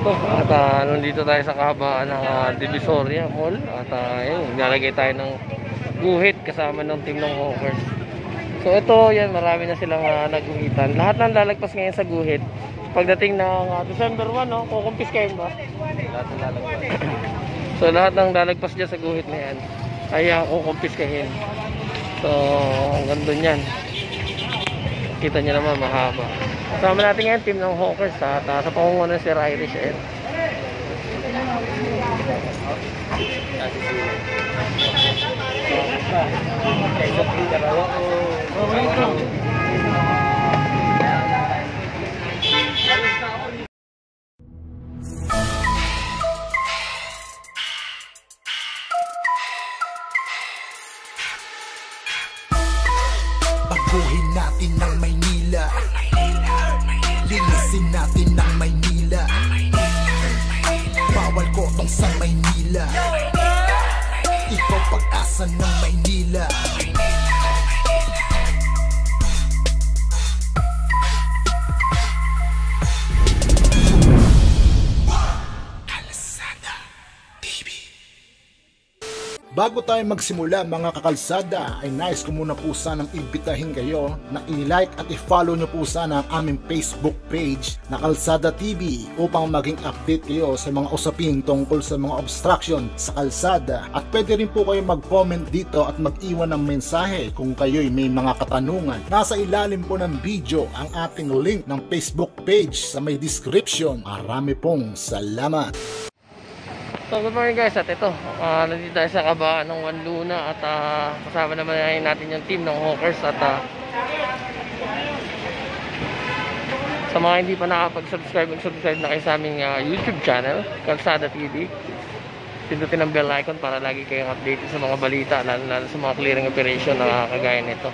to. At nandito tayo sa kahabaan ng Divisoria Mall. At yun, nalagay tayo ng guhit kasama ng team ng Hawkers. So ito, yan, marami na silang naguhitan. Lahat ng lalagpas ngayon sa guhit. Pagdating ng December 1, no, kukumpis kayo ba? Lahat ng lalagpas. So lahat ng lalagpas dyan sa guhit na yan ay kukumpis kayo. So hanggang doon yan. Kita nyo naman, mahaba. Kasama natin ngayon team ng Hawkers at sa pangungunan Sir Irish. Baguhin natin ng Maynila, linisin natin ng Maynila. Bawal kotong sa Maynila, ikaw pag-asa ng Maynila. Bago tayo magsimula mga kakalsada, ay nais ko muna po sanang imbitahin kayo na i-like at i-follow nyo po sana ang aming Facebook page na Kalsada TV upang maging update kayo sa mga usapin tungkol sa mga obstruction sa kalsada. At pwede rin po kayo mag-comment dito at mag-iwan ng mensahe kung kayo'y may mga katanungan. Nasa ilalim po ng video ang ating link ng Facebook page sa may description. Marami pong salamat! So good morning guys, at ito nandito tayo sa kabaan ng One Luna at kasama naman natin yung team ng Hawkers. At sa mga hindi pa nakapag-subscribe, mag-subscribe na kayo sa aming YouTube channel, Kalsada TV. Pindutin ang bell icon para lagi kayong updated sa mga balita, lalo sa mga clearing operation na kagaya nito.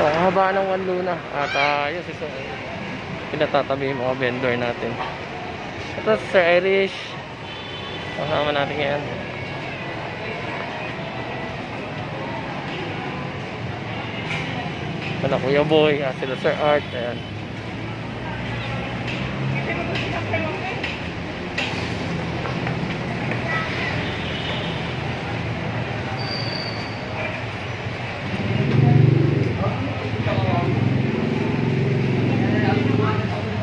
So kabaan ng One Luna at yun pinatatabi yung mga vendor natin. Ito Sir Irish, kasama natin ngayon. Wala Kuya Boy, sila Sir Art. Ayan.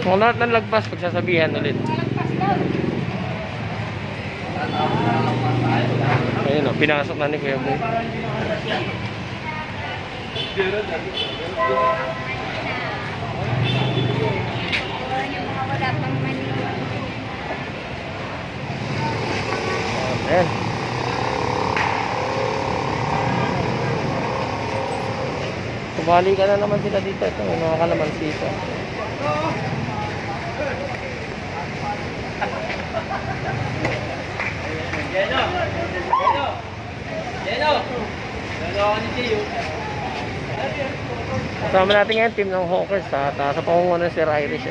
Kung lahat ng lagpas, pagsasabihan ulit. Ayun o, pinasok na ni Kuya Boy. Ayan. Subali ka na naman sila dito. Ito, may mga kalamansita. Kasama natin ngayon team ng Hawkers at sa pangungunan Sir Irish.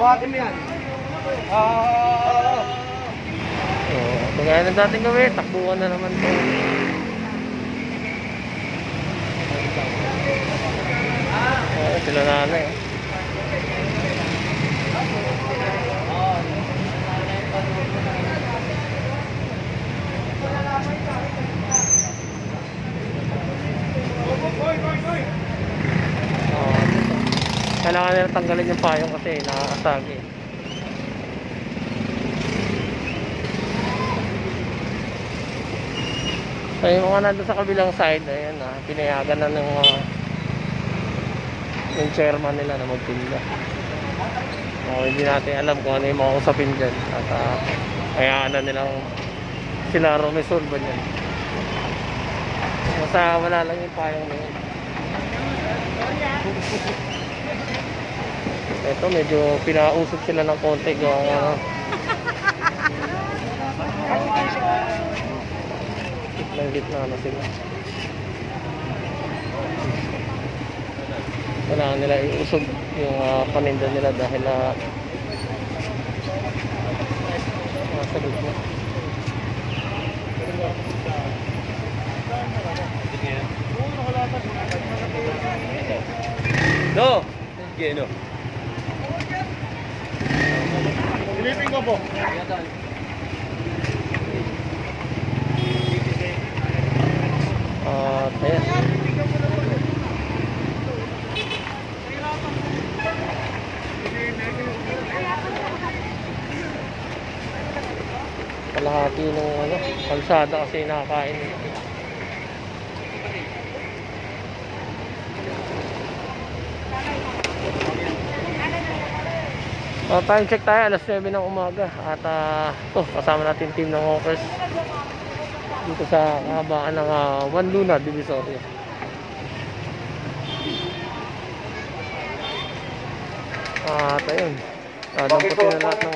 Bakit mo yan? So gaya ng dating gawin, takbuhan na naman to. Sila nanay. Kailangan nila tanggalin yung payong kasi nakakasagi. So yung mga nandun sa kabilang side, ayan pinayagan na ng yung chairman nila na magtinda. Hindi natin alam kung ano yung mga usapin dyan. At hayaan na nilang sila resolve yan. Basta wala lang yung payong na yun. Ito, medyo pinausok sila ng konti yung gitna na sila. Kailangan nila iusog yung paninda nila dahil nasa gitna. No! Gino. Silipin ko po. Ayan. Kalahati ng kalsada kasi nakakain. Time check tayo, alas 9 ng umaga. At ito, kasama natin team ng Hawkers dito sa kahabaan ng Juan Luna Divisoria. At ayun, damputin na lahat ng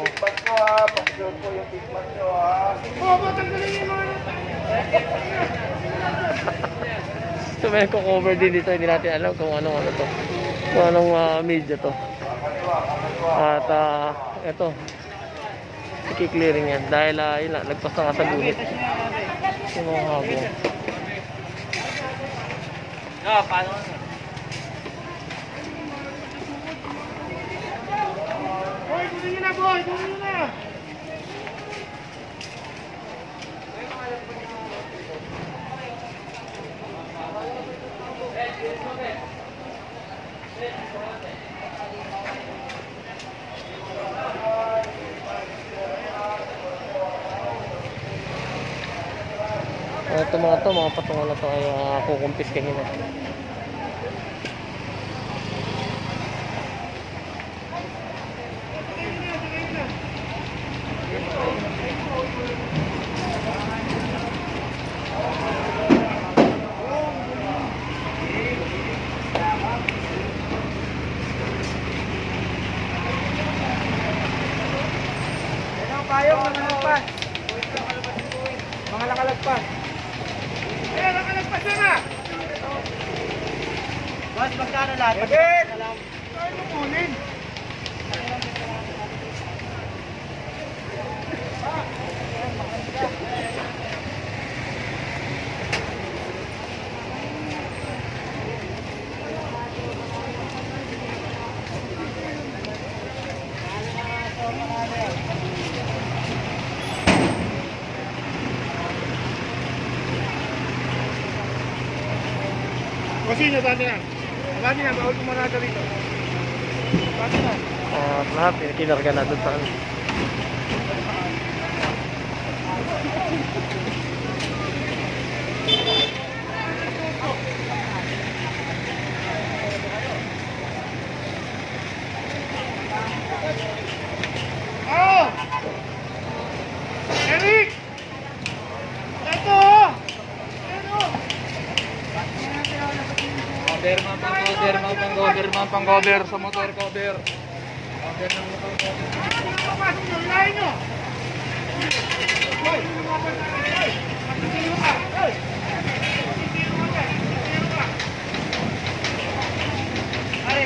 so may cover din dito, hindi natin alam kung anong to, kung anong media to. At ito, i-clearing yan dahil yun lang, nagpas na nga sa guhit yung mga habong. Paano? Boy, kunin nyo na boy! Kunin nyo na! Ito mga patungan na ito ay kukumpis kanina. Payong mga nakalagpas. Mga nakalagpas. Eh, nakalagpas na! Mas magkano lahat? Agad! Kaya mo kunin. Kasi nyo, dati na. Dati na, bawal kumarada rito. Dati na. At lahat, kinarga na doon saan. Oh! Eric! Ito! Pang-cover sa motor cover. Cover ng motor cover. Pasok nyo, ilahin nyo! Hoy! Matitiro ka! Hoy! Matitiro ka! Matitiro ka! Ari!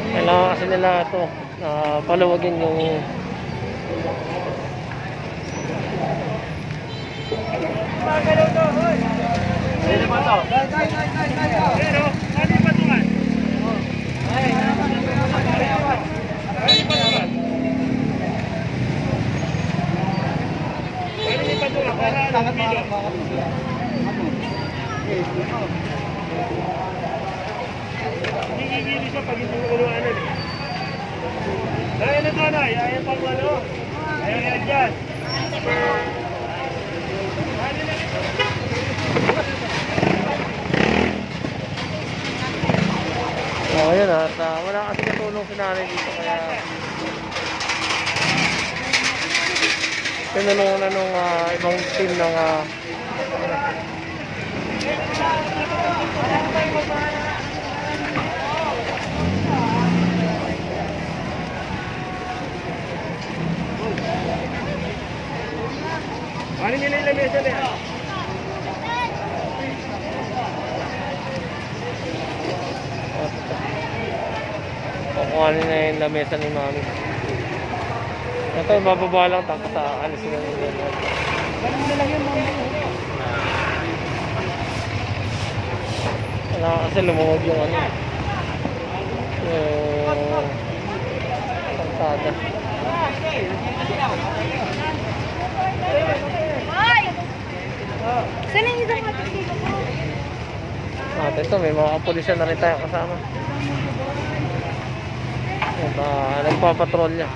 Kailangan kasi nila ito paluwagin yung Hihigili siya pag hindi mo ulo-ano eh. Ayan na tanay, ayan pang ano. Ayan yan dyan. Oh, yun at wala kasi katulong si nanay dito kaya tinulungan na nung ibang team ng Ano nila yung lamesa na yan? kukuhanin na yung lamesa ni mami. Ito, bababa lang tapos alis na nila. Ganun na lang yun, mami. Wala kasi lumuwag yung ano. Yung kalsada. Saan ang isang kapatid ko? At ito, may mga kapulisyan na rin tayo kasama. At nagpapatrolya.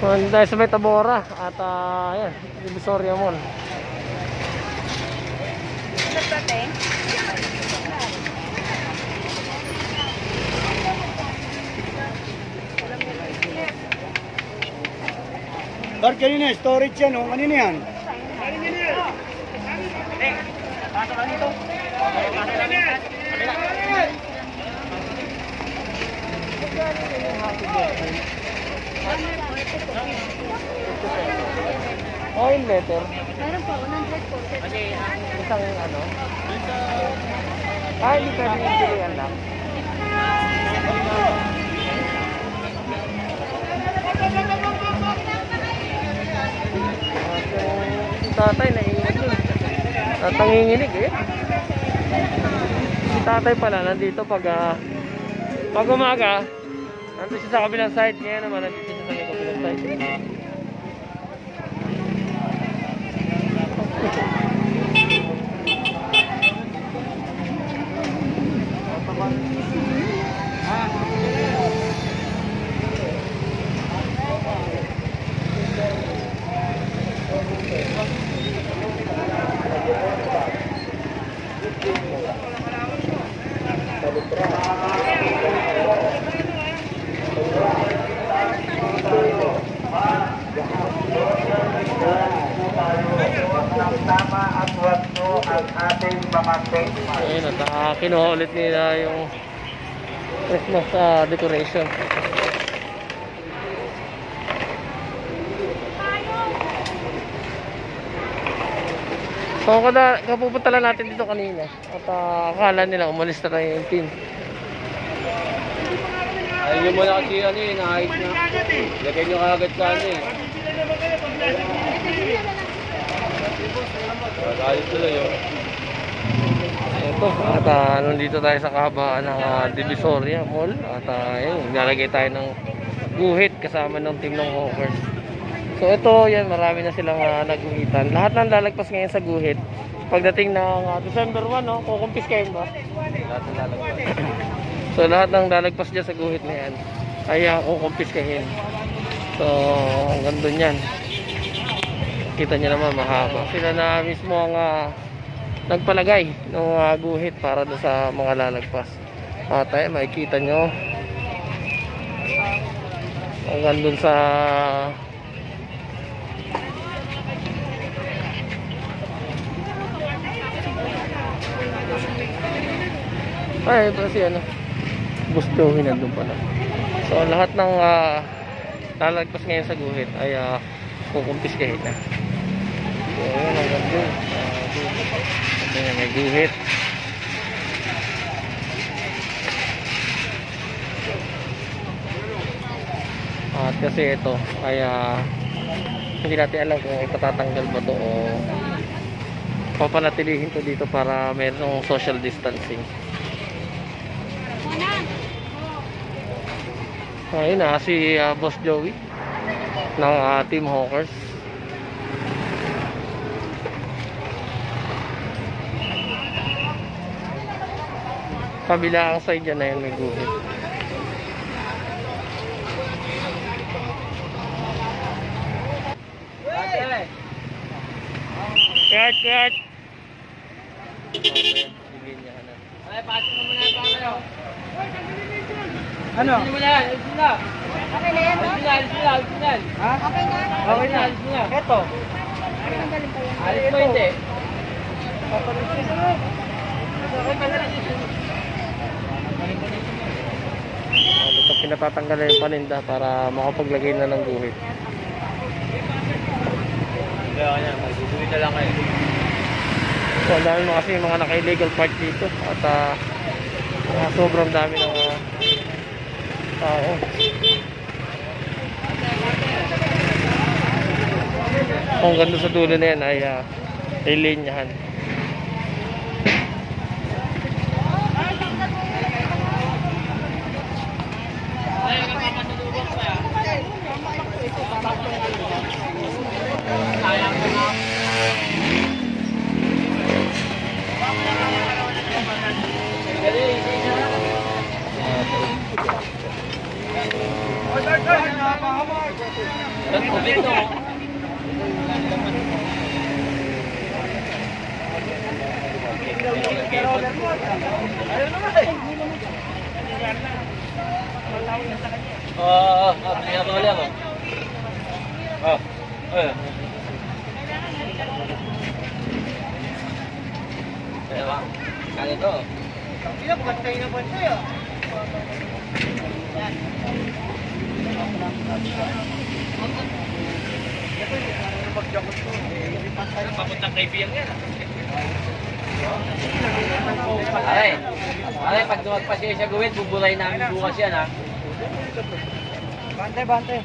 Nandito tayo sa may Tabora. At ayan, Divisoria Mall. Nagtateng? Bar, kanina, storage yan, oh. Kanina yan? Kanina yan. Pasok ka dito. Oil letter. Meron po, 100 po. Isang ano? Hindi pwede yung pilihan lang. Si tatay naiingat yun. Natanginginig eh. Si tatay pala nandito pag umaga, nandito siya sa kabilang side. Ngayon naman nandito siya sa kabilang side. Ayun at kinuha ulit nila yung Christmas decoration. So kapupunta lang natin dito kanina at akala nila umalis na tayo yung team. Ayun mo na kasi ano eh, naayos na. Lagay nyo kagad sa ano eh. Ayos tuloy yun. Ito, at nandito tayo sa kahabaan ng Divisoria Mall at ayun, naglalagay tayo ng guhit kasama ng team ng Hawkers. So ito, yan, marami na silang naguhitan. Lahat ng lalagpas ngayon sa guhit. Pagdating ng December 1, no, kukumpiskahin ba? Lahat ng lalagay. So lahat ng lalagpas dyan sa guhit na yan ay kukumpiskahin. So hanggang doon yan. Kita nyo naman mahaba. Sila na mismo ang nagpalagay ng guhit para doon sa mga lalagpas. At ay makikita nyo hanggang doon sa ay ito si ano gustuhin nandun pala. So lahat ng lalagpas ngayon sa guhit ay kukumpiskahin na. So yun hanggang doon may guhit. At kasi ito ay Hindi natin alam kung ipatatanggal ba to o papanatilihin to dito para mayroong social distancing. Ayun na si Boss Joey ng Team Hawkers. Kabila ang side dyan na yun, may guhit. Kurt! Ay, pasok mo muna pa kayo. Ano? Alisin mo na yan, alisin mo na. Okay na yan, no? Alisin mo na, alisin mo na, alisin mo na. Ha? Okay na? Okay na. Alisin mo na. Eto. Tanggalin pa yan. Alisin mo hindi. Ito pinatatanggalan yung paninda para makapaglagay na ng guhit. Kaya kanya, magsusulit na lang kayo. So, ang dami mo kasi yung mga naka-illegal park dito at sobrang dami ng tao. Kung ganda sa dulo na yan ay linyahan. Tubig to. Bigyan ko ulit ako. Kaya ba? Kaya to. Bantay na bantay ah. Papuntang kaibigan yan. Ay, pag dumagpas siya sa guwit, bubulay namin bukas yan ha. Bantay.